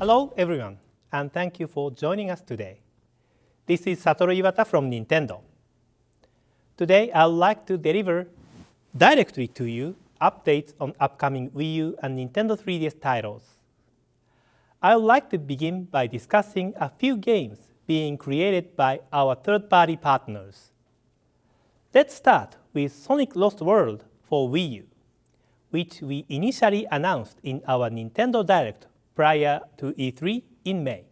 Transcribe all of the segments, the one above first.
Hello everyone, and thank you for joining us today. This is Satoru Iwata from Nintendo. Today I would like to deliver directly to you updates on upcoming Wii U and Nintendo 3DS titles. I would like to begin by discussing a few games being created by our third-party partners. Let's start with Sonic Lost World for Wii U, which we initially announced in our Nintendo Direct prior to E3 in May.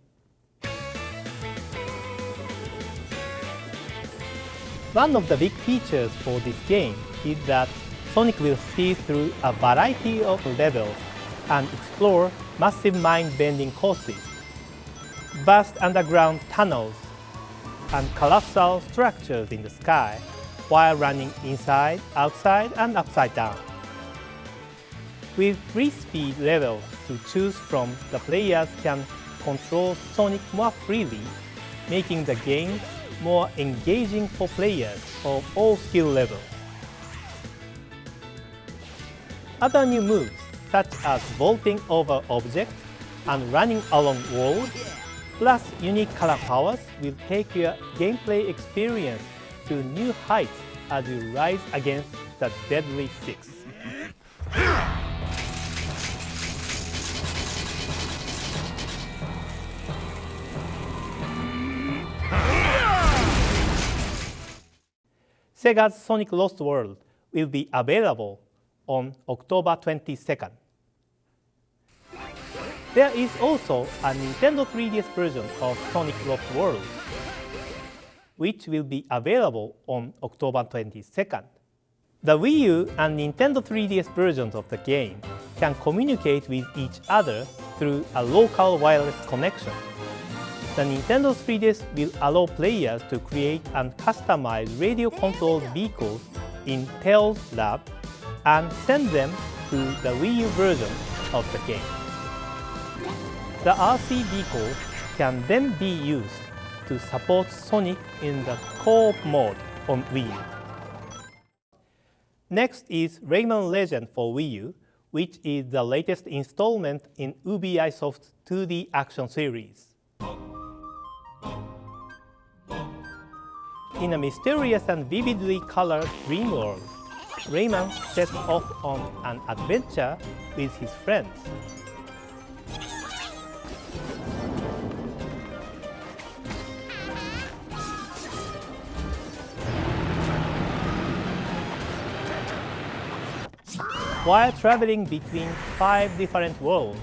One of the big features for this game is that Sonic will speed through a variety of levels and explore massive mind-bending courses, vast underground tunnels, and colossal structures in the sky while running inside, outside, and upside down. With 3 speed levels to choose from, the players can control Sonic more freely, making the game more engaging for players of all skill levels. Other new moves, such as vaulting over objects and running along walls, plus unique color powers, will take your gameplay experience to new heights as you rise against the Deadly Six. Sega's Sonic Lost World will be available on October 22nd. There is also a Nintendo 3DS version of Sonic Lost World, which will be available on October 22nd. The Wii U and Nintendo 3DS versions of the game can communicate with each other through a local wireless connection. The Nintendo 3DS will allow players to create and customize radio-controlled vehicles in Tails Lab and send them to the Wii U version of the game. The RC vehicles can then be used to support Sonic in the co-op mode on Wii U. Next is RAYMAN Legends for Wii U, which is the latest installment in Ubisoft's 2D action series. In a mysterious and vividly colored dream world, Rayman sets off on an adventure with his friends. While traveling between 5 different worlds,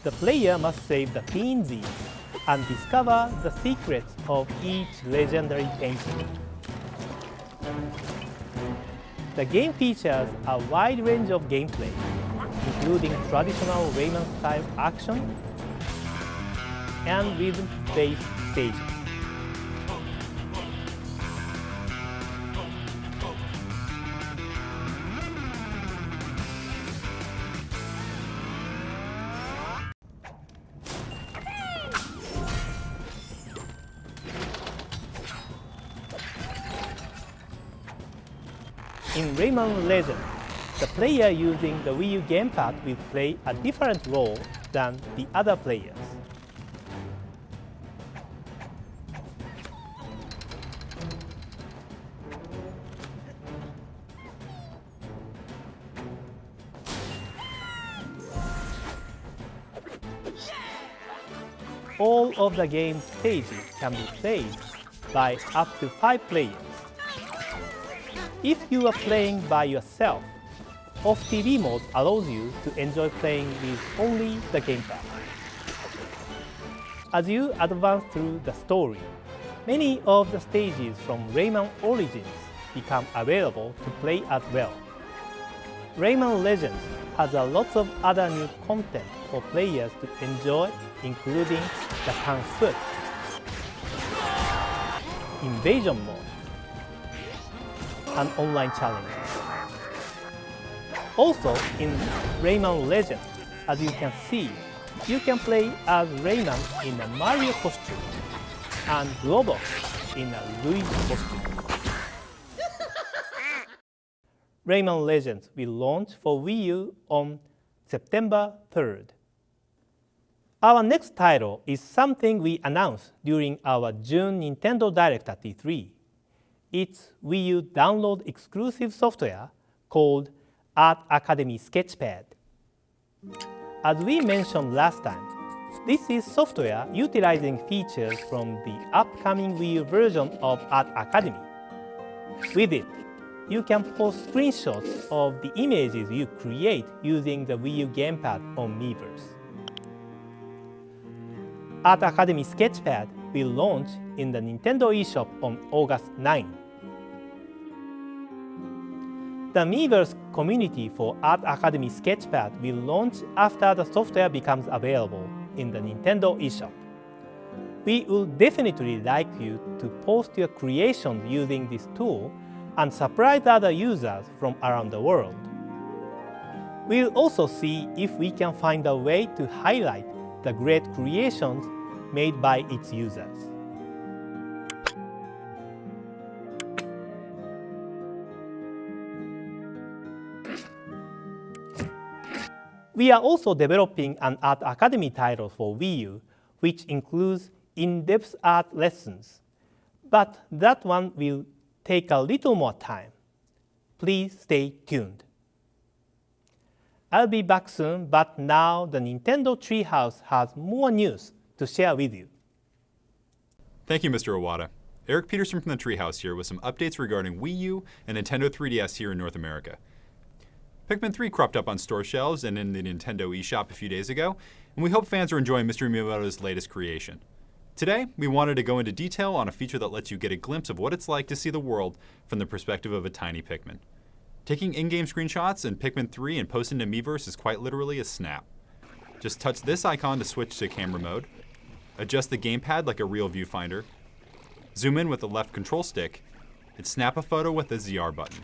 the player must save the Fiendsies and discover the secrets of each legendary painting. The game features a wide range of gameplay, including traditional Rayman-style action and rhythm-based stages. In RAYMAN Legends, the player using the Wii U gamepad will play a different role than the other players. All of the game's stages can be played by up to 5 players. If you are playing by yourself, off-TV mode allows you to enjoy playing with only the gamepad. As you advance through the story, many of the stages from Rayman Origins become available to play as well. RAYMAN Legends has a lot of other new content for players to enjoy, including the Kung Fu, Invasion mode, and online challenges. Also, in RAYMAN Legends, as you can see, you can play as Rayman in a Mario costume and Globos in a Luigi costume. RAYMAN Legends will launch for Wii U on September 3rd. Our next title is something we announced during our June Nintendo Direct at E3. It's Wii U download exclusive software called Art Academy Sketchpad. As we mentioned last time, this is software utilizing features from the upcoming Wii U version of Art Academy. With it, you can post screenshots of the images you create using the Wii U gamepad on Miiverse. Art Academy Sketchpad will launch in the Nintendo eShop on August 9. The Miiverse community for Art Academy Sketchpad will launch after the software becomes available in the Nintendo eShop. We would definitely like you to post your creations using this tool and surprise other users from around the world. We'll also see if we can find a way to highlight the great creations made by its users. We are also developing an Art Academy title for Wii U, which includes in-depth art lessons. But that one will take a little more time. Please stay tuned. I'll be back soon, but now the Nintendo Treehouse has more news to share with you. Thank you, Mr. Iwata. Eric Peterson from the Treehouse here with some updates regarding Wii U and Nintendo 3DS here in North America. Pikmin 3 cropped up on store shelves and in the Nintendo eShop a few days ago, and we hope fans are enjoying Mr. Miyamoto's latest creation. Today, we wanted to go into detail on a feature that lets you get a glimpse of what it's like to see the world from the perspective of a tiny Pikmin. Taking in-game screenshots in Pikmin 3 and posting to Miiverse is quite literally a snap. Just touch this icon to switch to camera mode, adjust the gamepad like a real viewfinder, zoom in with the left control stick, and snap a photo with the ZR button.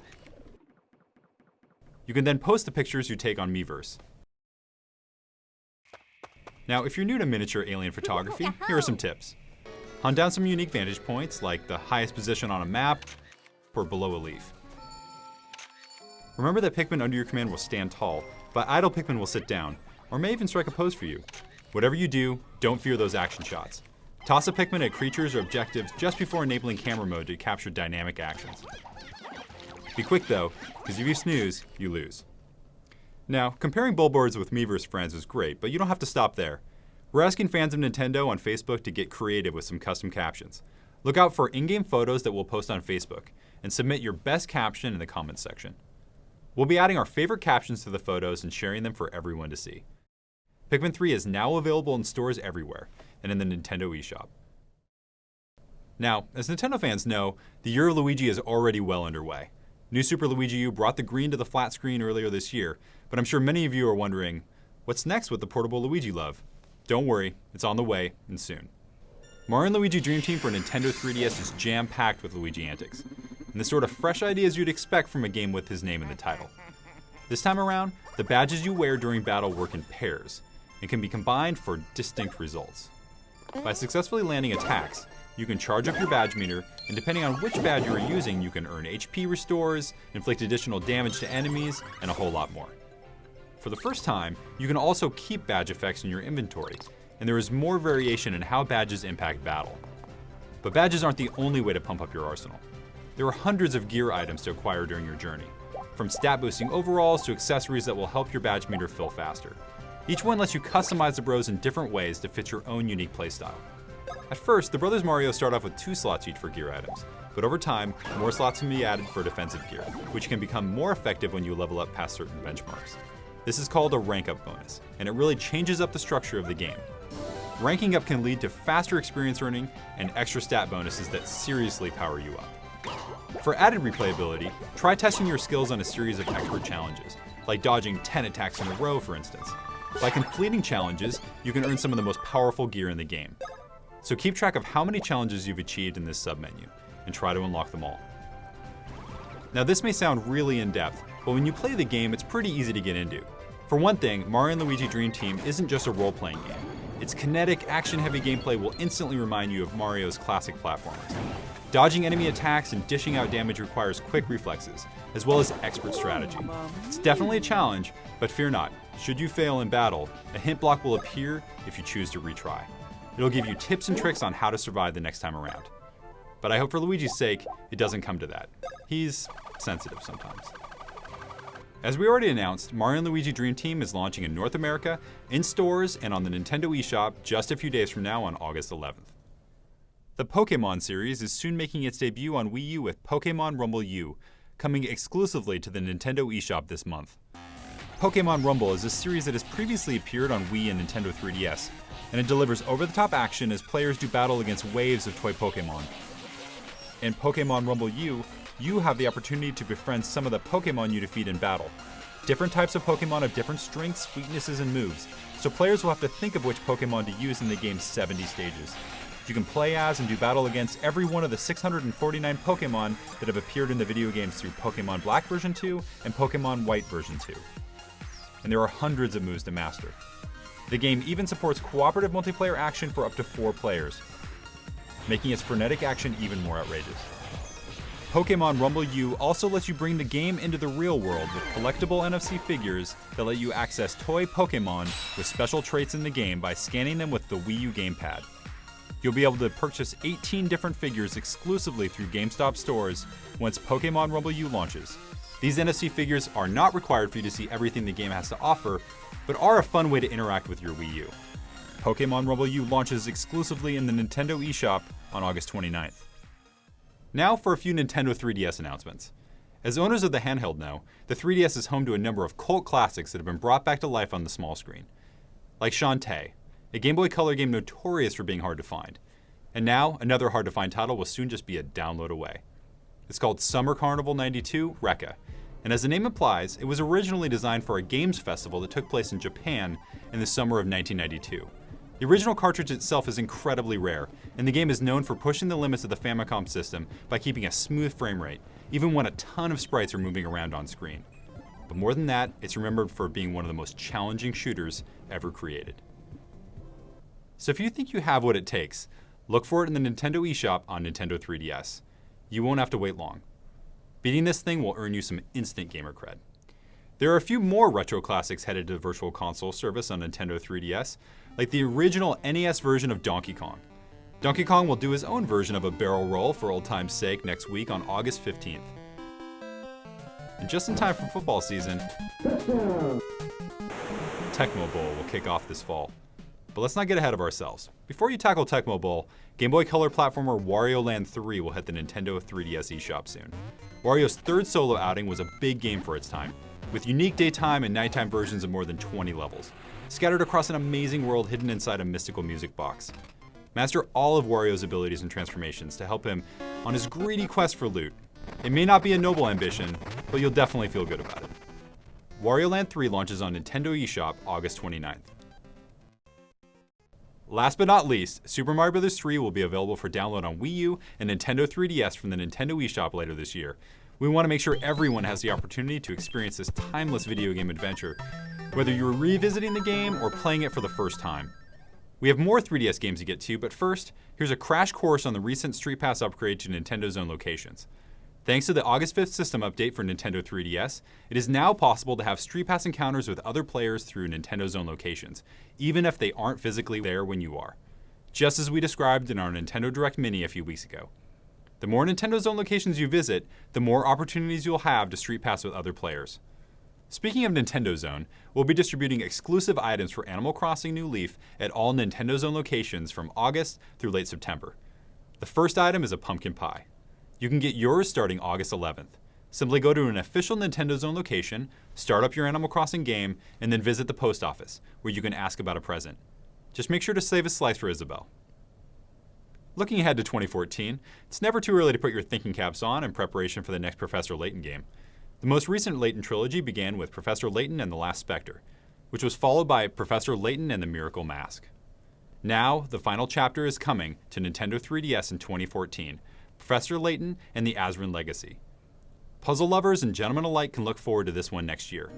You can then post the pictures you take on Miiverse. Now, if you're new to miniature alien photography, here are some tips. Hunt down some unique vantage points, like the highest position on a map or below a leaf. Remember that Pikmin under your command will stand tall, but idle Pikmin will sit down, or may even strike a pose for you. Whatever you do, don't fear those action shots. Toss a Pikmin at creatures or objectives just before enabling camera mode to capture dynamic actions. Be quick though, because if you snooze, you lose. Now, comparing billboards with Miiverse friends is great, but you don't have to stop there. We're asking fans of Nintendo on Facebook to get creative with some custom captions. Look out for in-game photos that we'll post on Facebook, and submit your best caption in the comments section. We'll be adding our favorite captions to the photos and sharing them for everyone to see. Pikmin 3 is now available in stores everywhere, and in the Nintendo eShop. Now, as Nintendo fans know, the Year of Luigi is already well underway. New Super Luigi U brought the green to the flat screen earlier this year, but I'm sure many of you are wondering, what's next with the portable Luigi love? Don't worry, it's on the way, and soon. Mario & Luigi Dream Team for Nintendo 3DS is jam-packed with Luigi antics, and the sort of fresh ideas you'd expect from a game with his name in the title. This time around, the badges you wear during battle work in pairs, and can be combined for distinct results. By successfully landing attacks, you can charge up your badge meter, and depending on which badge you are using, you can earn HP restores, inflict additional damage to enemies, and a whole lot more. For the first time, you can also keep badge effects in your inventory, and there is more variation in how badges impact battle. But badges aren't the only way to pump up your arsenal. There are hundreds of gear items to acquire during your journey, from stat boosting overalls to accessories that will help your badge meter fill faster. Each one lets you customize the bros in different ways to fit your own unique playstyle. At first, the Brothers Mario start off with 2 slots each for gear items, but over time, more slots can be added for defensive gear, which can become more effective when you level up past certain benchmarks. This is called a rank up bonus, and it really changes up the structure of the game. Ranking up can lead to faster experience earning and extra stat bonuses that seriously power you up. For added replayability, try testing your skills on a series of expert challenges, like dodging 10 attacks in a row, for instance. By completing challenges, you can earn some of the most powerful gear in the game. So keep track of how many challenges you've achieved in this submenu, and try to unlock them all. Now this may sound really in-depth, but when you play the game, it's pretty easy to get into. For one thing, Mario & Luigi Dream Team isn't just a role-playing game. Its kinetic, action-heavy gameplay will instantly remind you of Mario's classic platformers. Dodging enemy attacks and dishing out damage requires quick reflexes, as well as expert strategy. It's definitely a challenge, but fear not. Should you fail in battle, a hint block will appear if you choose to retry. It'll give you tips and tricks on how to survive the next time around. But I hope for Luigi's sake, it doesn't come to that. He's sensitive sometimes. As we already announced, Mario & Luigi Dream Team is launching in North America, in stores, and on the Nintendo eShop just a few days from now on August 11th. The Pokémon series is soon making its debut on Wii U with Pokémon Rumble U, coming exclusively to the Nintendo eShop this month. Pokémon Rumble is a series that has previously appeared on Wii and Nintendo 3DS, and it delivers over-the-top action as players do battle against waves of toy Pokémon. In Pokémon Rumble U, you have the opportunity to befriend some of the Pokémon you defeat in battle. Different types of Pokémon have different strengths, weaknesses, and moves, so players will have to think of which Pokémon to use in the game's 70 stages. You can play as and do battle against every one of the 649 Pokémon that have appeared in the video games through Pokémon Black version 2 and Pokémon White version 2. And there are hundreds of moves to master. The game even supports cooperative multiplayer action for up to 4 players, making its frenetic action even more outrageous. Pokémon Rumble U also lets you bring the game into the real world with collectible NFC figures that let you access toy Pokémon with special traits in the game by scanning them with the Wii U gamepad. You'll be able to purchase 18 different figures exclusively through GameStop stores once Pokémon Rumble U launches. These NFC figures are not required for you to see everything the game has to offer, but are a fun way to interact with your Wii U. Pokémon Rumble U launches exclusively in the Nintendo eShop on August 29th. Now for a few Nintendo 3DS announcements. As owners of the handheld know, the 3DS is home to a number of cult classics that have been brought back to life on the small screen. Like Shantae, a Game Boy Color game notorious for being hard to find. And now, another hard to find title will soon just be a download away. It's called Summer Carnival 92 Rekka, and as the name implies, it was originally designed for a games festival that took place in Japan in the summer of 1992. The original cartridge itself is incredibly rare, and the game is known for pushing the limits of the Famicom system by keeping a smooth frame rate, even when a ton of sprites are moving around on screen. But more than that, it's remembered for being one of the most challenging shooters ever created. So if you think you have what it takes, look for it in the Nintendo eShop on Nintendo 3DS. You won't have to wait long. Beating this thing will earn you some instant gamer cred. There are a few more retro classics headed to the Virtual Console service on Nintendo 3DS, like the original NES version of Donkey Kong. Donkey Kong will do his own version of a barrel roll for old time's sake next week on August 15th. And just in time for football season, Tecmo Bowl will kick off this fall. But let's not get ahead of ourselves. Before you tackle Tecmo Bowl, Game Boy Color platformer Wario Land 3 will hit the Nintendo 3DS eShop soon. Wario's third solo outing was a big game for its time, with unique daytime and nighttime versions of more than 20 levels, scattered across an amazing world hidden inside a mystical music box. Master all of Wario's abilities and transformations to help him on his greedy quest for loot. It may not be a noble ambition, but you'll definitely feel good about it. Wario Land 3 launches on Nintendo eShop August 29th. Last but not least, Super Mario Bros. 3 will be available for download on Wii U and Nintendo 3DS from the Nintendo eShop later this year. We want to make sure everyone has the opportunity to experience this timeless video game adventure, whether you're revisiting the game or playing it for the first time. We have more 3DS games to get to, but first, here's a crash course on the recent Street Pass upgrade to Nintendo's own locations. Thanks to the August 5th system update for Nintendo 3DS, it is now possible to have Street Pass encounters with other players through Nintendo's own locations, even if they aren't physically there when you are. Just as we described in our Nintendo Direct Mini a few weeks ago. The more Nintendo's own locations you visit, the more opportunities you'll have to Street Pass with other players. Speaking of Nintendo Zone, we'll be distributing exclusive items for Animal Crossing New Leaf at all Nintendo Zone locations from August through late September. The first item is a pumpkin pie. You can get yours starting August 11th. Simply go to an official Nintendo Zone location, start up your Animal Crossing game, and then visit the post office, where you can ask about a present. Just make sure to save a slice for Isabelle. Looking ahead to 2014, it's never too early to put your thinking caps on in preparation for the next Professor Layton game. The most recent Layton trilogy began with Professor Layton and the Last Spectre, which was followed by Professor Layton and the Miracle Mask. Now, the final chapter is coming to Nintendo 3DS in 2014, Professor Layton and the Azran Legacy. Puzzle lovers and gentlemen alike can look forward to this one next year.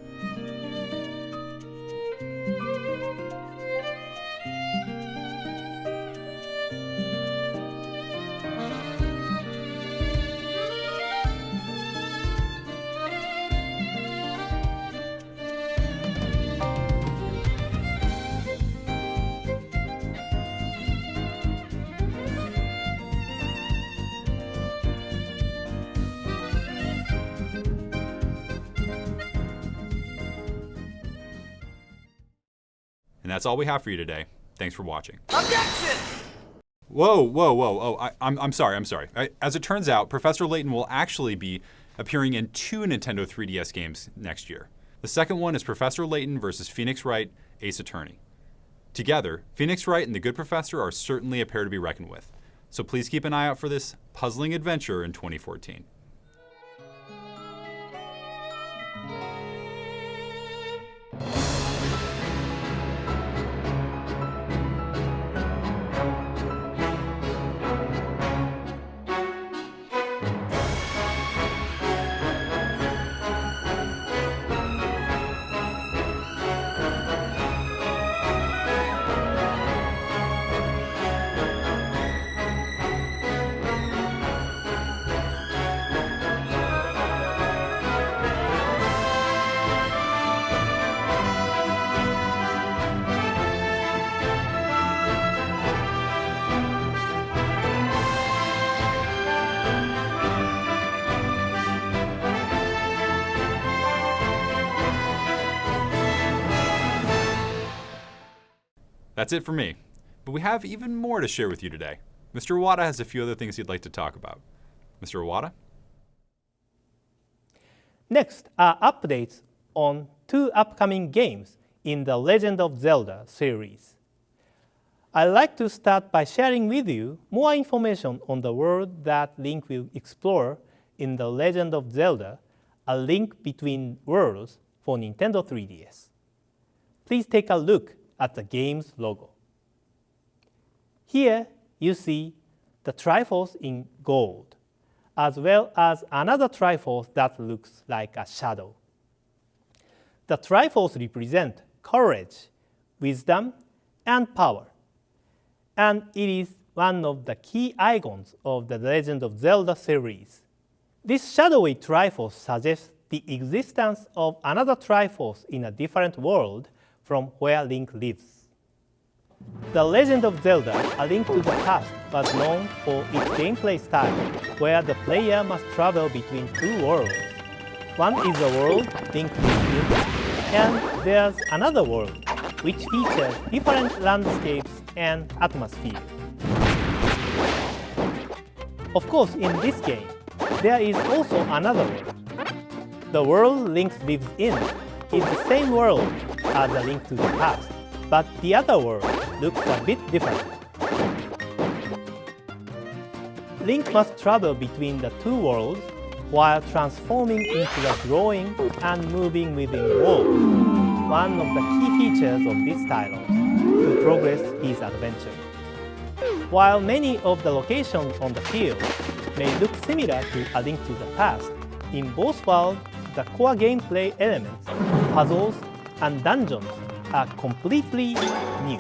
And that's all we have for you today. Thanks for watching. Objection! Whoa. Oh, I'm sorry. As it turns out, Professor Layton will actually be appearing in 2 Nintendo 3DS games next year. The second one is Professor Layton versus Phoenix Wright, Ace Attorney. Together, Phoenix Wright and the Good Professor are certainly a pair to be reckoned with. So please keep an eye out for this puzzling adventure in 2014. That's it for me, but we have even more to share with you today. Mr. Iwata has a few other things he'd like to talk about. Mr. Iwata? Next are updates on 2 upcoming games in the Legend of Zelda series. I'd like to start by sharing with you more information on the world that Link will explore in the Legend of Zelda: A Link Between Worlds for Nintendo 3DS. Please take a look at the game's logo. Here you see the Triforce in gold, as well as another Triforce that looks like a shadow. The Triforce represent courage, wisdom, and power, and it is one of the key icons of the Legend of Zelda series. This shadowy Triforce suggests the existence of another Triforce in a different world from where Link lives. The Legend of Zelda: A Link to the Past was known for its gameplay style, where the player must travel between 2 worlds. One is the world Link lives in, and there's another world, which features different landscapes and atmosphere. Of course, in this game, there is also another world. The world Link lives in is the same world as A Link to the Past, but the other world looks a bit different. Link must travel between the 2 worlds while transforming into the glowing and moving within walls, one of the key features of this title, to progress his adventure. While many of the locations on the field may look similar to A Link to the Past, in both worlds, the core gameplay elements, puzzles, and dungeons are completely new.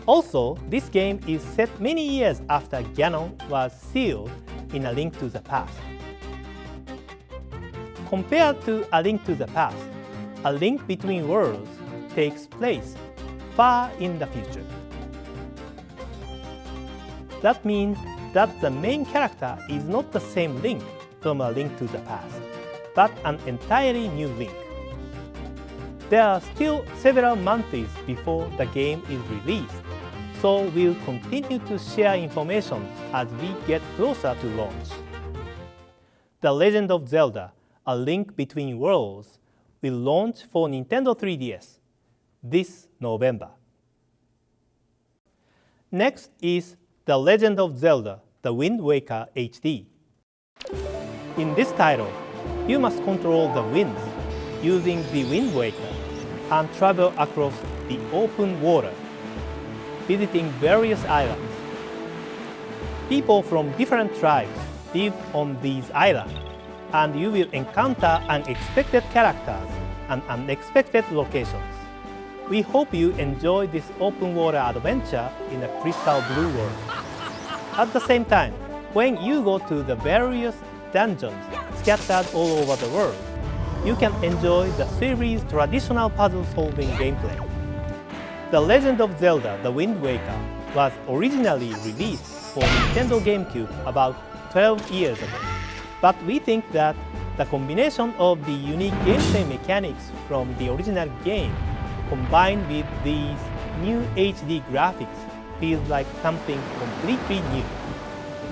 Also, this game is set many years after Ganon was sealed in A Link to the Past. Compared to A Link to the Past, A Link Between Worlds takes place far in the future. That means that the main character is not the same Link from A Link to the Past, but an entirely new Link. There are still several months before the game is released, so we'll continue to share information as we get closer to launch. The Legend of Zelda: A Link Between Worlds will launch for Nintendo 3DS this November. Next is The Legend of Zelda: The Wind Waker HD. In this title, you must control the winds using the Wind Waker and travel across the open water, visiting various islands. People from different tribes live on these islands, and you will encounter unexpected characters and unexpected locations. We hope you enjoy this open water adventure in a crystal blue world. At the same time, when you go to the various dungeons scattered all over the world, you can enjoy the series' traditional puzzle-solving gameplay. The Legend of Zelda: The Wind Waker was originally released for Nintendo GameCube about 12 years ago. But we think that the combination of the unique gameplay mechanics from the original game combined with these new HD graphics feels like something completely new.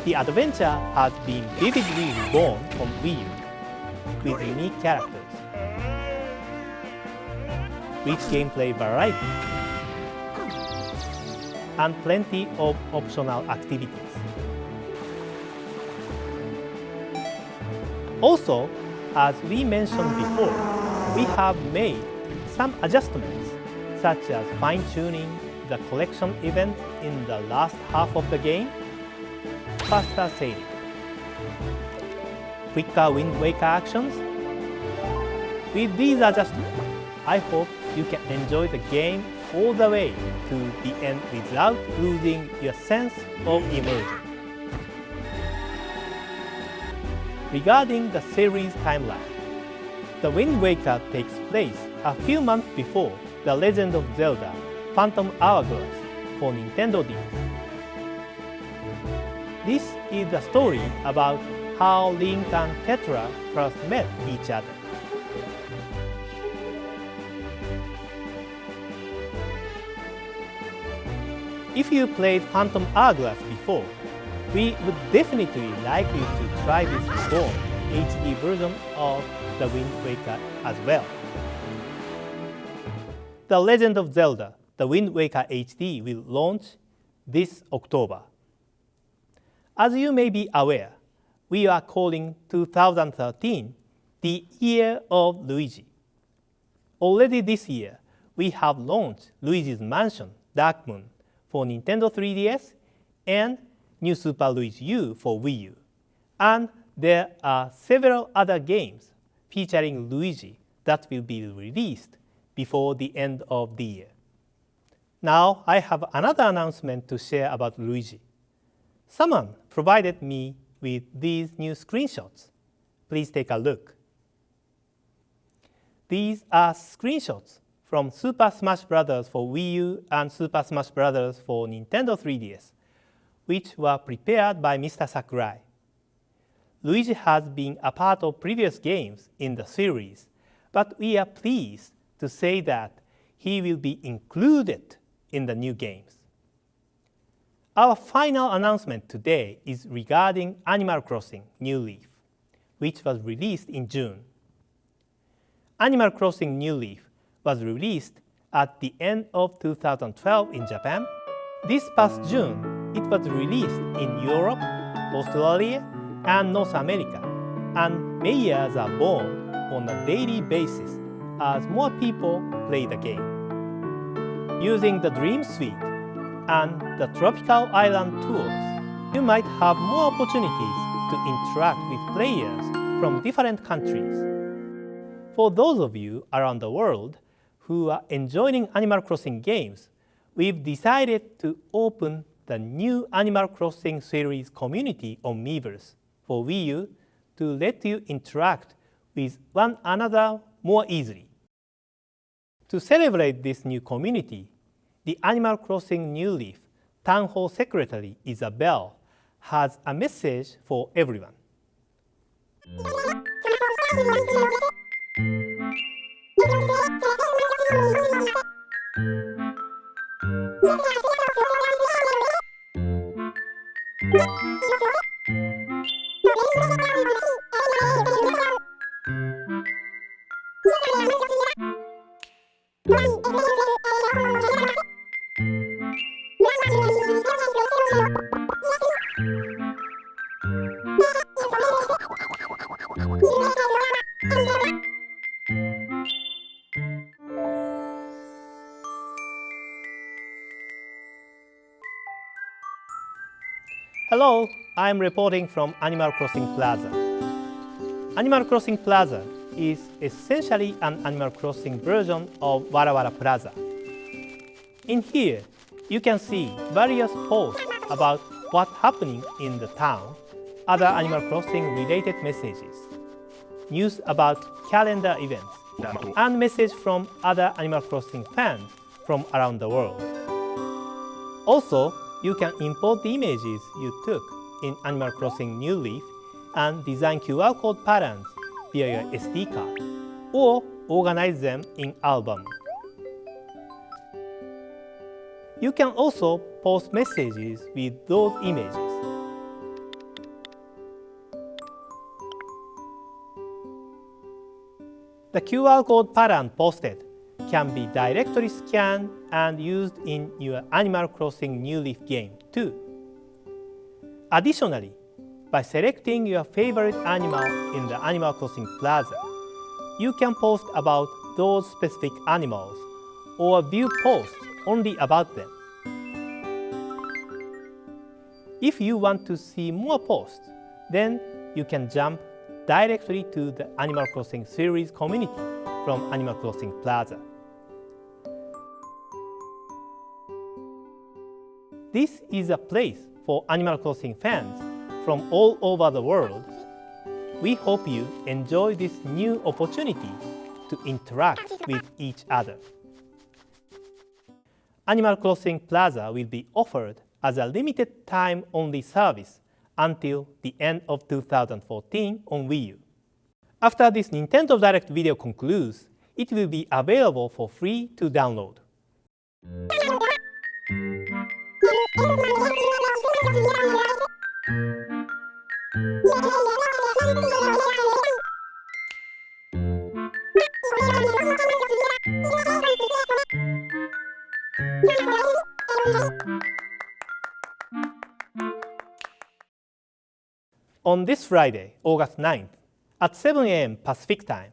The adventure has been vividly reborn on Wii U with unique characters, rich gameplay variety, and plenty of optional activities. Also, as we mentioned before, we have made some adjustments, such as fine-tuning the collection events in the last half of the game, faster sailing, quicker Wind Waker actions. With these adjustments, I hope you can enjoy the game all the way to the end without losing your sense of immersion. Regarding the series timeline, The Wind Waker takes place a few months before The Legend of Zelda Phantom Hourglass for Nintendo DS. This is the story about how Link and Tetra first met each other. If you played Phantom Hourglass before, we would definitely like you to try this reborn HD version of The Wind Waker as well. The Legend of Zelda The Wind Waker HD will launch this October. As you may be aware, we are calling 2013 the Year of Luigi. Already this year, we have launched Luigi's Mansion Dark Moon for Nintendo 3DS and New Super Luigi U for Wii U. And there are several other games featuring Luigi that will be released before the end of the year. Now I have another announcement to share about Luigi. Someone provided me with these new screenshots. Please take a look. These are screenshots from Super Smash Bros. For Wii U and Super Smash Bros. For Nintendo 3DS, which were prepared by Mr. Sakurai. Luigi has been a part of previous games in the series, but we are pleased to say that he will be included in the new games. Our final announcement today is regarding Animal Crossing New Leaf, which was released in June. Animal Crossing New Leaf was released at the end of 2012 in Japan. This past June, it was released in Europe, Australia, and North America, and mayors are born on a daily basis as more people play the game. Using the Dream Suite and the Tropical Island tours, you might have more opportunities to interact with players from different countries. For those of you around the world who are enjoying Animal Crossing games, we've decided to open the new Animal Crossing series community on Miiverse for Wii U to let you interact with one another more easily. To celebrate this new community, the Animal Crossing New Leaf Town Hall Secretary Isabelle has a message for everyone. Hello, I'm reporting from Animal Crossing Plaza. Animal Crossing Plaza is essentially an Animal Crossing version of Wara Wara Plaza. In here, you can see various posts about what's happening in the town, other Animal Crossing related messages, news about calendar events, and messages from other Animal Crossing fans from around the world. Also, You can import the images you took in Animal Crossing New Leaf and design QR code patterns via your SD card, or organize them in album. You can also post messages with those images. The QR code pattern posted can be directly scanned and used in your Animal Crossing New Leaf game too. Additionally, by selecting your favorite animal in the Animal Crossing Plaza, you can post about those specific animals or view posts only about them. If you want to see more posts, then you can jump directly to the Animal Crossing series community from Animal Crossing Plaza. This is a place for Animal Crossing fans from all over the world. We hope you enjoy this new opportunity to interact with each other. Animal Crossing Plaza will be offered as a limited time only service until the end of 2014 on Wii U. After this Nintendo Direct video concludes, it will be available for free to download. On this Friday, August 9th, at 7 a.m. Pacific Time,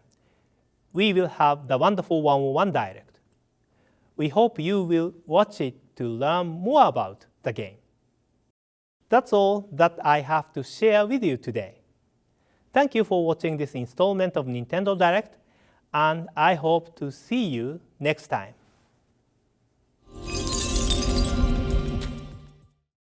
we will have the wonderful 101 Direct. We hope you will watch it to learn more about the game. That's all that I have to share with you today. Thank you for watching this installment of Nintendo Direct, and I hope to see you next time.